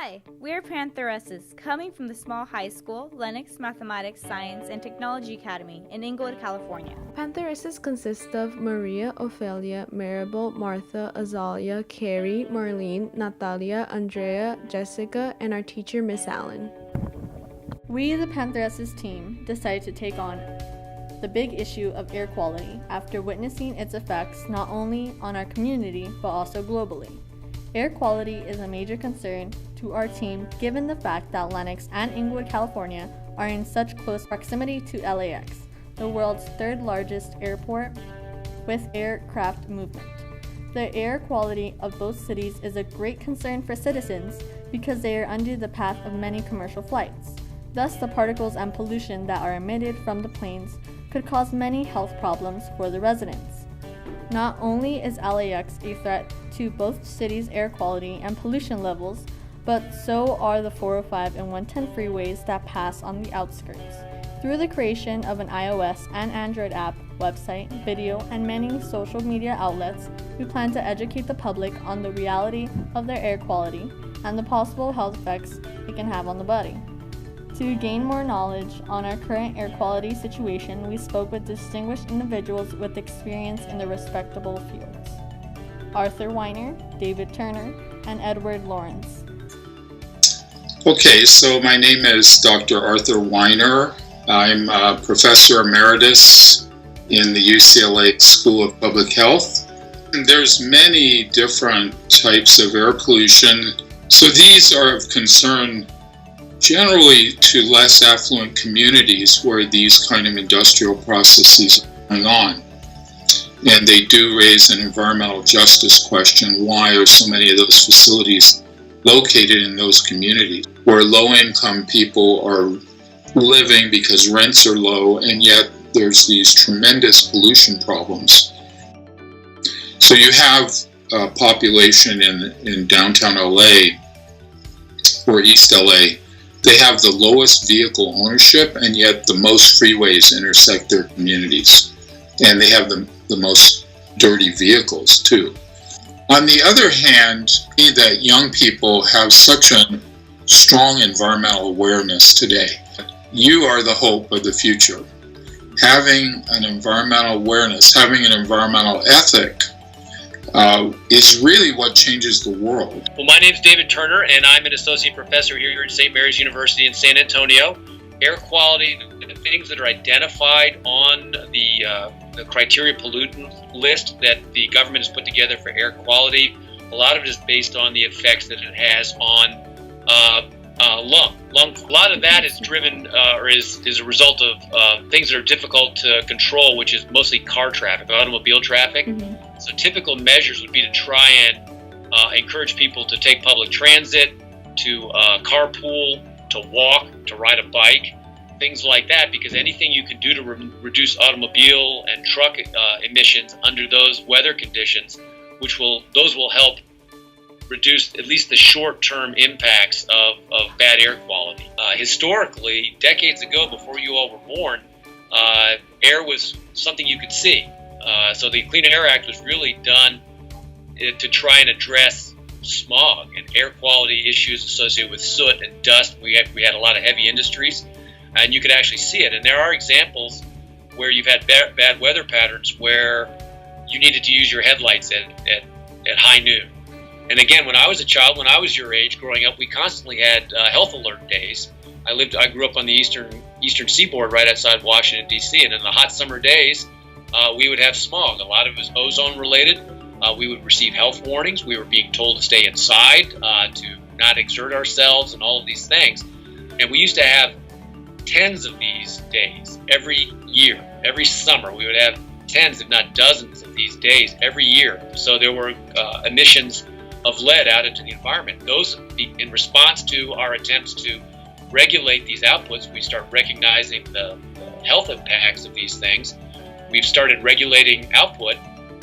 Hi, we're Pantheresses, coming from the small high school, Lennox Mathematics, Science, and Technology Academy in Inglewood, California. Pantheresses consist of Maria, Ophelia, Maribel, Martha, Azalia, Carrie, Marlene, Natalia, Andrea, Jessica, and our teacher, Miss Allen. We, the Pantheresses team, decided to take on the big issue of air quality after witnessing its effects not only on our community, but also globally. Air quality is a major concern to our team given the fact that Lennox and Inglewood, California are in such close proximity to LAX, the world's third largest airport with aircraft movement. The air quality of both cities is a great concern for citizens because they are under the path of many commercial flights. Thus, the particles and pollution that are emitted from the planes could cause many health problems for the residents. Not only is LAX a threat to both cities' air quality and pollution levels, but so are the 405 and 110 freeways that pass on the outskirts. Through the creation of an iOS and Android app, website, video, and many social media outlets, we plan to educate the public on the reality of their air quality and the possible health effects it can have on the body. To gain more knowledge on our current air quality situation, we spoke with distinguished individuals with experience in the respectable fields: Arthur Weiner, David Turner, and Edward Lawrence. Okay, so my name is Dr. Arthur Weiner. I'm a professor emeritus in the UCLA School of Public Health. There's many different types of air pollution. So these are of concern generally to less affluent communities where these kind of industrial processes are going on. And they do raise an environmental justice question. Why are so many of those facilities located in those communities where low-income people are living because rents are low, and yet there's these tremendous pollution problems? So you have a population in downtown LA or East LA. They have the lowest vehicle ownership, and yet the most freeways intersect their communities. And they have the most dirty vehicles too. On the other hand, that young people have such a strong environmental awareness today. You are the hope of the future. Having an environmental awareness, having an environmental ethic is really what changes the world. Well, my name is David Turner, and I'm an associate professor here at St. Mary's University in San Antonio. Air quality, the things that are identified on the criteria pollutant list that the government has put together for air quality, a lot of it is based on the effects that it has on lung. A lot of that is driven or is a result of things that are difficult to control, which is mostly car traffic, automobile traffic. Mm-hmm. So typical measures would be to try and encourage people to take public transit, to carpool, to walk, to ride a bike, things like that, because anything you can do to reduce automobile and truck emissions under those weather conditions, those will help reduce at least the short-term impacts of bad air quality. Historically, decades ago, before you all were born, air was something you could see. So the Clean Air Act was really done to try and address smog and air quality issues associated with soot and dust. We had a lot of heavy industries, and you could actually see it. And there are examples where you've had bad weather patterns where you needed to use your headlights at high noon. And again, when I was a child, when I was your age, growing up, we constantly had health alert days. I grew up on the eastern seaboard, right outside Washington D.C., and in the hot summer days, we would have smog. A lot of it was ozone related. We would receive health warnings. We were being told to stay inside, to not exert ourselves, and all of these things. And we used to have tens of these days every year. Every summer, we would have tens, if not dozens, of these days every year. So there were emissions of lead out into the environment. Those, in response to our attempts to regulate these outputs, we start recognizing the health impacts of these things. We've started regulating output.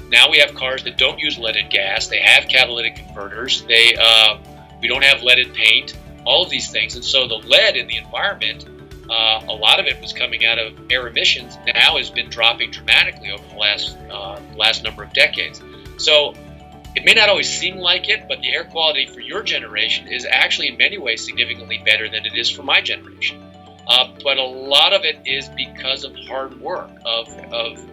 Now we have cars that don't use leaded gas. They have catalytic converters. We don't have leaded paint, all of these things. And so the lead in the environment, a lot of it was coming out of air emissions, now has been dropping dramatically over the last number of decades. So It may not always seem like it, but the air quality for your generation is actually in many ways significantly better than it is for my generation. But a lot of it is because of hard work of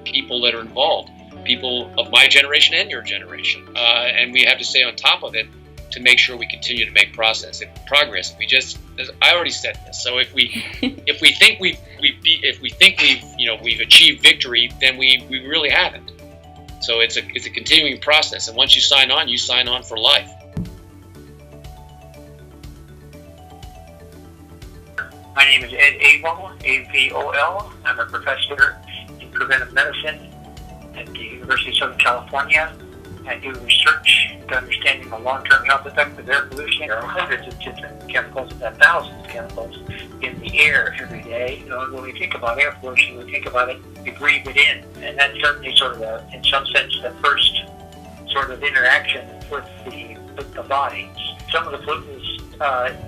people that are involved, people of my generation and your generation. And we have to stay on top of it to make sure we continue to make progress. If we just, as I already said this, so if we think we've achieved victory, then we really haven't. So it's a continuing process, and once you sign on for life. My name is Ed Avol, A-V-O-L. I'm a professor in preventive medicine at the University of Southern California. I do research to understanding the long-term health effects of air pollution. There are hundreds of different chemicals, and thousands of chemicals in the air every day. You know, when we think about air pollution, we think about it, we breathe it in, and that's certainly sort of, in some sense, the first sort of interaction with the body. Some of the pollutants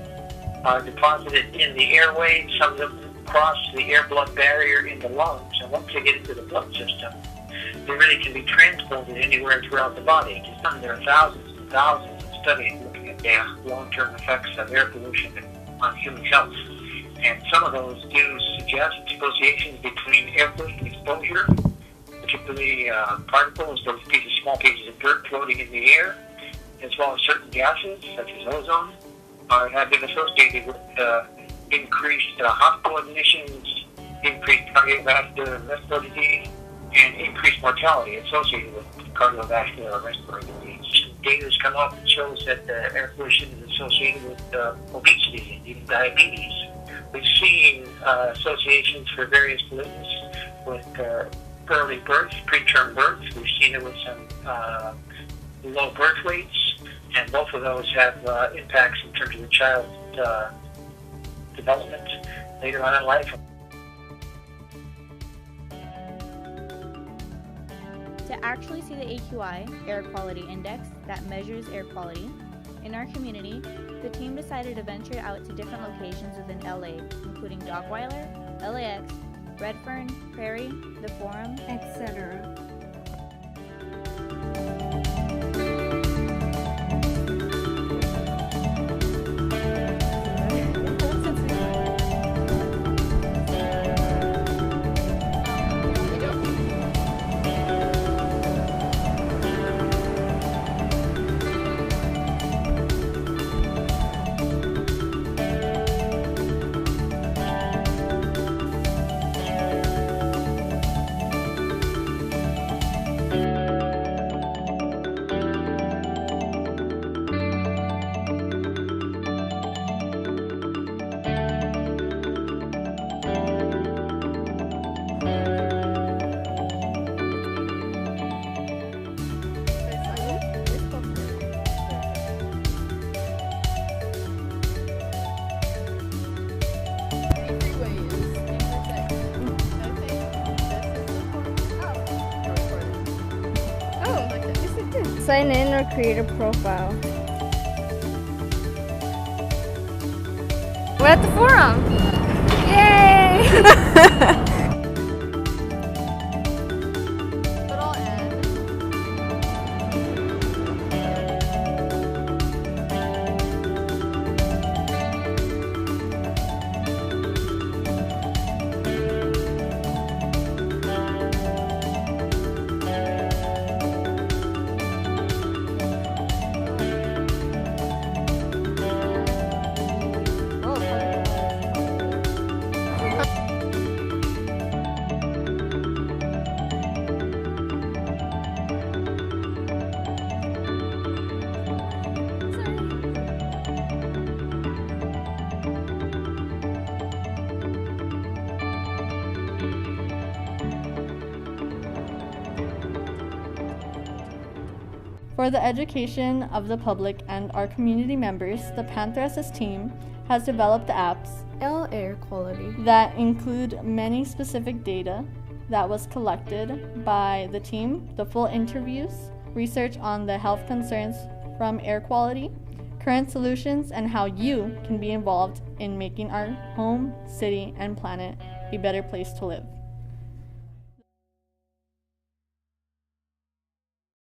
are deposited in the airway. Some of them cross the air-blood barrier in the lungs, and once they get into the blood system, they really can be transported anywhere throughout the body. There are thousands and thousands of studies looking at the long-term effects of air pollution on human health. And some of those do suggest associations between air pollution exposure, particularly particles, those small pieces of dirt floating in the air, as well as certain gases, such as ozone, have been associated with increased hospital admissions, increased cardiovascular and respiratory disease, and increased mortality associated with cardiovascular and respiratory disease. Data has come up and shows that air pollution is associated with obesity and even diabetes. We've seen associations for various pollutants with early birth, preterm birth. We've seen it with some low birth weights, and both of those have impacts in terms of the child's development later on in life. To actually see the AQI, Air Quality Index, that measures air quality, in our community, the team decided to venture out to different locations within LA, including Dockweiler, LAX, Redfern, Prairie, The Forum, etc. Sign in or create a profile. We're at the forum! Yay! For the education of the public and our community members, the Panther SS team has developed the apps L Air Quality that include many specific data that was collected by the team, the full interviews, research on the health concerns from air quality, current solutions, and how you can be involved in making our home, city, and planet a better place to live.